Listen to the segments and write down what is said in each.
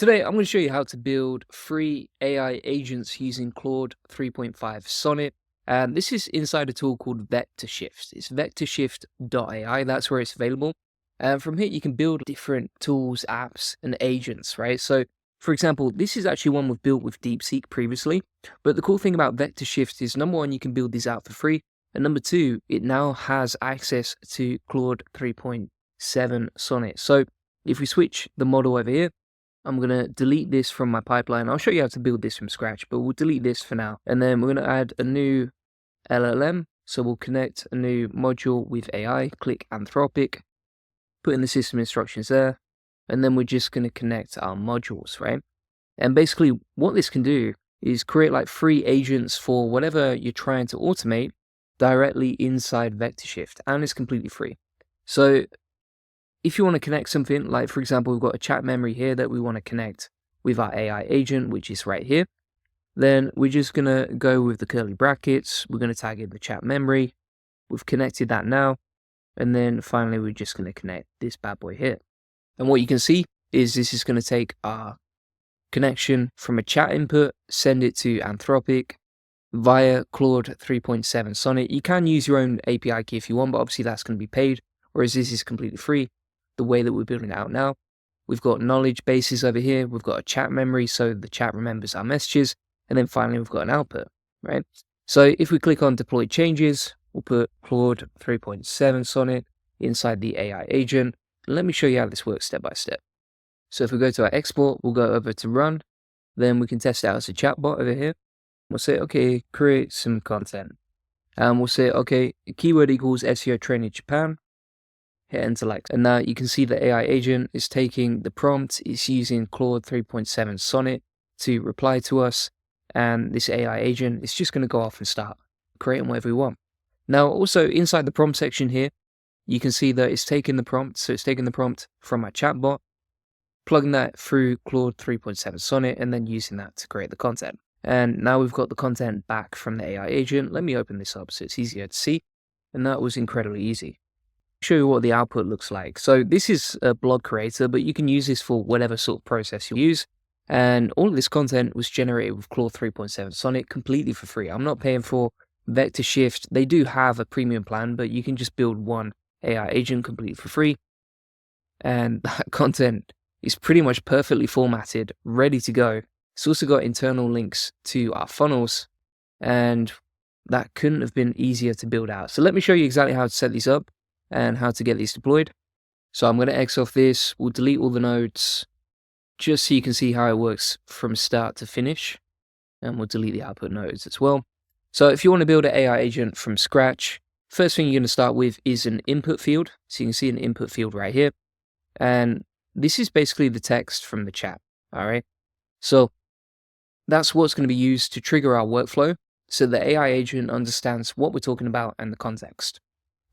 Today, I'm going to show you how to build free AI agents using Claude 3.5 Sonnet. And this is inside a tool called Vector Shift. It's Vector Shift.ai. That's where it's available. And from here, you can build different tools, apps, and agents, right? So, for example, this is actually one we've built with DeepSeek previously. But the cool thing about Vector Shift is, number one, you can build these out for free. And number two, it now has access to Claude 3.7 Sonnet. So, if we switch the model over here, I'm going to delete this from my pipeline. I'll show you how to build this from scratch, but we'll delete this for now. And then we're going to add a new LLM. So we'll connect a new module with AI, click Anthropic, put in the system instructions there. And then we're just going to connect our modules, right? And basically what this can do is create like free agents for whatever you're trying to automate directly inside Vector Shift. And it's completely free. So if you want to connect something, like for example, we've got a chat memory here that we want to connect with our AI agent, which is right here, then we're just going to go with the curly brackets. We're going to tag in the chat memory. We've connected that now. And then finally, we're just going to connect this bad boy here. And what you can see is this is going to take our connection from a chat input, send it to Anthropic via Claude 3.7 Sonnet. You can use your own API key if you want, but obviously that's going to be paid, whereas this is completely free. The way that we're building it out now, we've got knowledge bases over here, we've got a chat memory so the chat remembers our messages, and then finally we've got an output, right? So if we click on deploy changes, we'll put Claude 3.7 Sonnet inside the AI agent. Let me show you how this works step by step. So if we go to our export, we'll go over to run, then we can test it out as a chatbot over here. We'll say, okay, create some content. And we'll say, okay, keyword equals SEO training Japan. Hit enter like, and now you can see the AI agent is taking the prompt, it's using Claude 3.7 Sonnet to reply to us, and this AI agent is just going to go off and start creating whatever we want. Now also inside the prompt section here, you can see that it's taking the prompt, so it's taking the prompt from our chatbot, plugging that through Claude 3.7 Sonnet, and then using that to create the content. And now we've got the content back from the AI agent. Let me open this up so it's easier to see, and that was incredibly easy. Show you what the output looks like. So this is a blog creator, but you can use this for whatever sort of process you use. And all of this content was generated with Claude 3.7 Sonnet completely for free. I'm not paying for Vector Shift. They do have a premium plan, but you can just build one AI agent completely for free. And that content is pretty much perfectly formatted, ready to go. It's also got internal links to our funnels, and that couldn't have been easier to build out. So let me show you exactly how to set these up and how to get these deployed. So I'm going to X off this, we'll delete all the nodes, just so you can see how it works from start to finish, and we'll delete the output nodes as well. So if you want to build an AI agent from scratch, first thing you're going to start with is an input field. So you can see an input field right here, and this is basically the text from the chat, all right? So that's what's going to be used to trigger our workflow, so the AI agent understands what we're talking about and the context.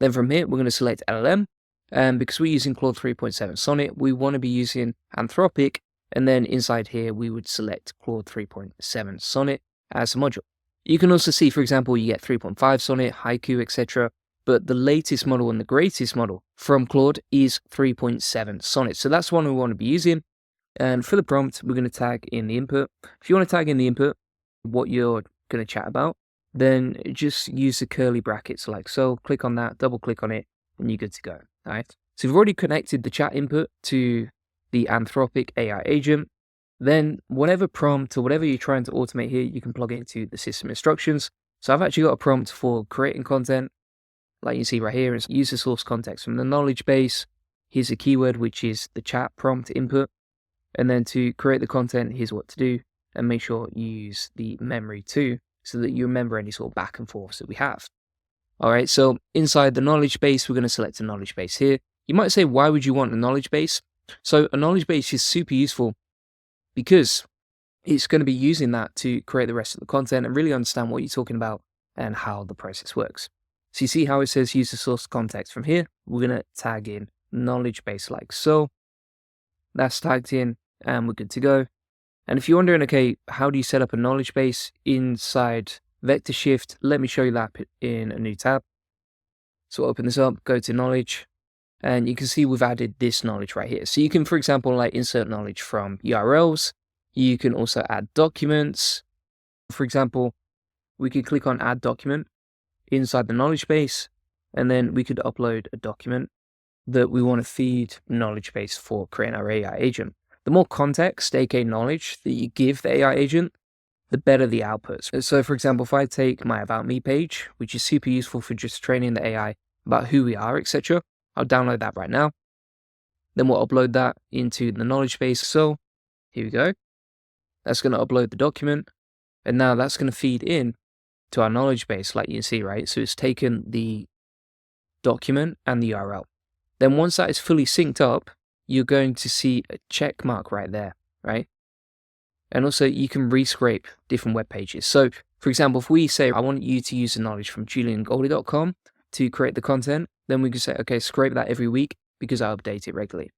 Then from here, we're going to select LLM, and because we're using Claude 3.7 Sonnet, we want to be using Anthropic, and then inside here, we would select Claude 3.7 Sonnet as a module. You can also see, for example, you get 3.5 Sonnet, Haiku, etc., but the latest model and the greatest model from Claude is 3.7 Sonnet. So that's the one we want to be using, and for the prompt, we're going to tag in the input. If you want to tag in the input, what you're going to chat about, then just use the curly brackets like so, click on that, double click on it, and you're good to go, all right? So we've already connected the chat input to the Anthropic AI agent. Then whatever prompt or whatever you're trying to automate here, you can plug it into the system instructions. So I've actually got a prompt for creating content, like you see right here, is use the source context from the knowledge base. Here's a keyword, which is the chat prompt input. And then to create the content, here's what to do, and make sure you use the memory too, so that you remember any sort of back and forth that we have. All right, so inside the knowledge base, we're going to select a knowledge base here. You might say, why would you want a knowledge base? So a knowledge base is super useful because it's going to be using that to create the rest of the content and really understand what you're talking about and how the process works. So you see how it says use the source context from here. We're going to tag in knowledge base like so. That's tagged in and we're good to go. And if you're wondering, okay, how do you set up a knowledge base inside Vector Shift? Let me show you that in a new tab. So open this up, go to knowledge, And you can see we've added this knowledge right here. So you can, for example, like insert knowledge from URLs. You can also add documents. For example, we could click on add document inside the knowledge base, and then we could upload a document that we want to feed knowledge base for creating our AI agent. The more context, aka knowledge, that you give the AI agent, the better the outputs. So for example, if I take my About Me page, which is super useful for just training the AI about who we are, etc., I'll download that right now. Then we'll upload that into the knowledge base. So here we go. That's going to upload the document. And now that's going to feed in to our knowledge base, like you can see, right? So it's taken the document and the URL. Then once that is fully synced up, you're going to see a check mark right there, right? And also you can rescrape different web pages. So for example, if we say, I want you to use the knowledge from juliangoldie.com to create the content, then we can say, okay, scrape that every week because I update it regularly.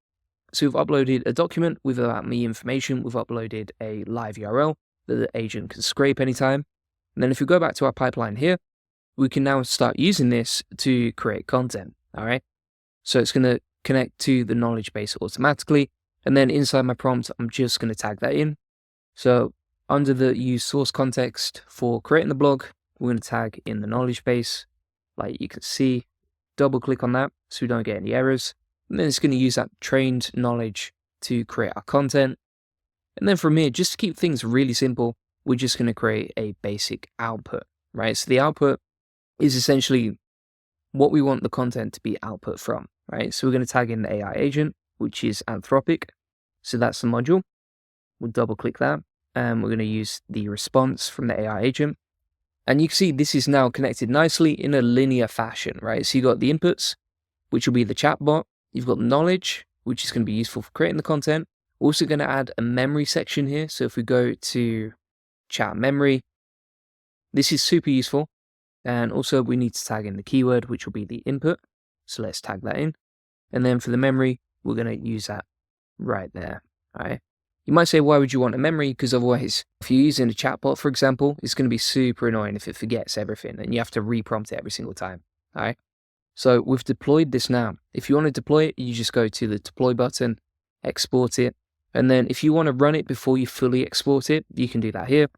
So we've uploaded a document with About Me information. We've uploaded a live URL that the agent can scrape anytime. And then if we go back to our pipeline here, we can now start using this to create content, all right? So it's going to connect to the knowledge base automatically. And then inside my prompt, I'm just going to tag that in. So under the use source context for creating the blog, we're going to tag in the knowledge base, like you can see. Double click on that so we don't get any errors. And then it's going to use that trained knowledge to create our content. And then from here, just to keep things really simple, we're just going to create a basic output, right? So the output is essentially what we want the content to be output from, right? So we're going to tag in the AI agent, which is Anthropic. So that's the module. We'll double click that. And we're going to use the response from the AI agent. And you can see this is now connected nicely in a linear fashion, right? So you've got the inputs, which will be the chatbot. You've got knowledge, which is going to be useful for creating the content. We're also going to add a memory section here. So if we go to chat memory, this is super useful. And also we need to tag in the keyword, which will be the input. So let's tag that in. And then for the memory, we're going to use that right there, all right? You might say, why would you want a memory? Because otherwise, if you're using a chatbot, for example, it's going to be super annoying if it forgets everything and you have to reprompt it every single time, all right? So we've deployed this now. If you want to deploy it, you just go to the deploy button, export it. And then if you want to run it before you fully export it, you can do that here.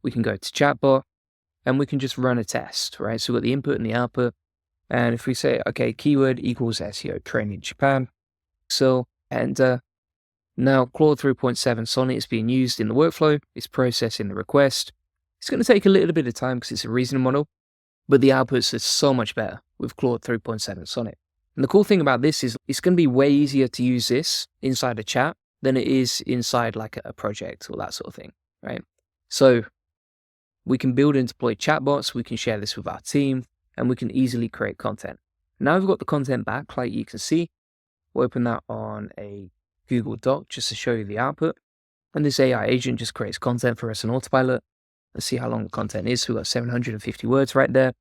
We can go to chatbot and we can just run a test, right? So we've got the input and the output. And if we say, okay, keyword equals SEO training Japan. So, and now Claude 3.7 Sonet is being used in the workflow. It's processing the request. It's going to take a little bit of time because it's a reasoning model, but the outputs are so much better with Claude 3.7 Sonet. And the cool thing about this is it's going to be way easier to use this inside a chat than it is inside like a project or that sort of thing, right? So we can build and deploy chatbots. We can share this with our team and we can easily create content. Now we've got the content back, like you can see. We'll open that on a Google Doc just to show you the output. And this AI agent just creates content for us on autopilot. Let's see how long the content is. So we've got 750 words right there.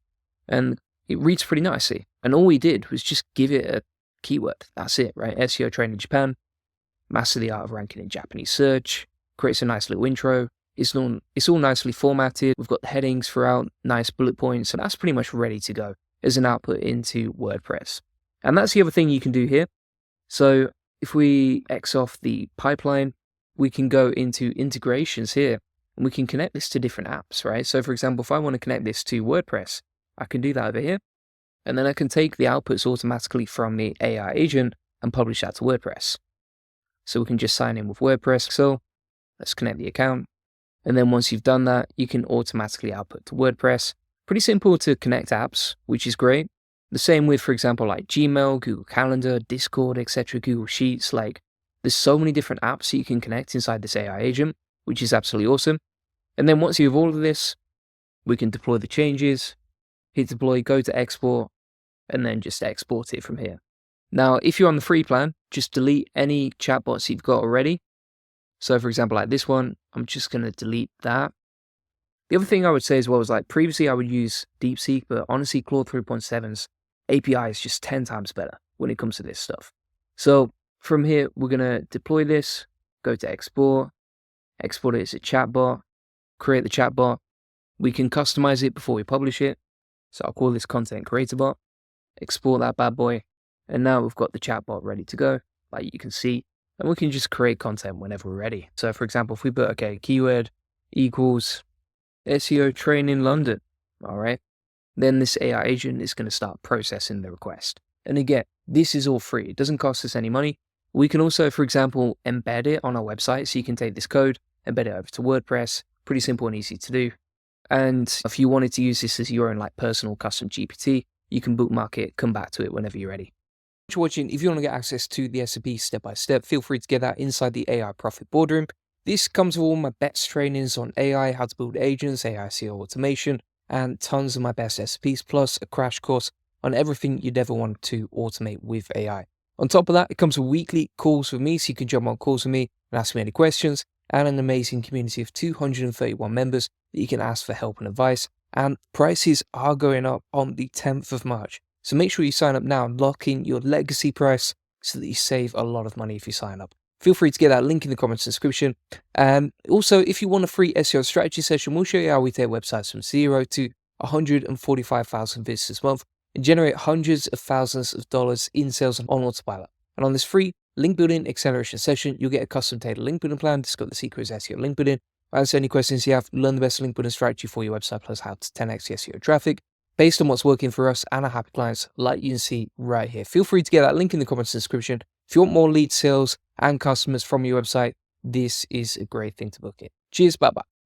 And it reads pretty nicely. And all we did was just give it a keyword. That's it, right? SEO training Japan, master the art of ranking in Japanese search, creates a nice little intro. It's all nicely formatted. We've got the headings throughout, nice bullet points. And that's pretty much ready to go as an output into WordPress. And that's the other thing you can do here. So if we X off the pipeline, we can go into integrations here and we can connect this to different apps, right? So for example, if I want to connect this to WordPress, I can do that over here. And then I can take the outputs automatically from the AI agent and publish that to WordPress. So we can just sign in with WordPress. So let's connect the account. And then once you've done that, you can automatically output to WordPress. Pretty simple to connect apps, which is great. The same with, for example, like Gmail, Google Calendar, Discord, etc., Google Sheets. Like, there's so many different apps that you can connect inside this AI agent, which is absolutely awesome. And then once you have all of this, we can deploy the changes, hit deploy, go to export, and then just export it from here. Now, if you're on the free plan, just delete any chatbots you've got already. So for example, like this one, I'm just going to delete that. The other thing I would say as well is like previously I would use DeepSeek, but honestly, Claude 3.7's API is just 10 times better when it comes to this stuff. So from here, we're going to deploy this, go to export it as a chatbot, create the chatbot. We can customize it before we publish it. So I'll call this content creator bot, export that bad boy, And now we've got the chatbot ready to go, like you can see, and we can just create content whenever we're ready. So for example, if we put, okay, keyword equals SEO training London, all right, then this AI agent is going to start processing the request. And again, this is all free. It doesn't cost us any money. We can also, for example, embed it on our website. So you can take this code, embed it over to WordPress, pretty simple and easy to do. And if you wanted to use this as your own like personal custom GPT, you can bookmark it, come back to it whenever you're ready. Thanks for watching. If you want to get access to the SOP step by step, feel free to get that inside the AI Profit Boardroom. This comes with all my best trainings on AI, how to build agents, AI SEO automation, and tons of my best SOPs, plus a crash course on everything you'd ever want to automate with AI. On top of that, it comes with weekly calls with me, so you can jump on calls with me and ask me any questions, and an amazing community of 231 members that you can ask for help and advice. And prices are going up on the 10th of March. So make sure you sign up now and lock in your legacy price so that you save a lot of money if you sign up. Feel free to get that link in the comments description. Also, if you want a free SEO strategy session, we'll show you how we take websites from 0 to 145,000 visitors a month and generate hundreds of thousands of dollars in sales on autopilot. And on this free link building acceleration session, you'll get a custom tailored link building plan. It's got the secret is SEO link building. Answer any questions you have, learn the best link building strategy for your website, plus how to 10x SEO traffic based on what's working for us and our happy clients, like you can see right here. Feel free to get that link in the comments description. If you want more lead sales and customers from your website, this is a great thing to book in. Cheers, bye-bye.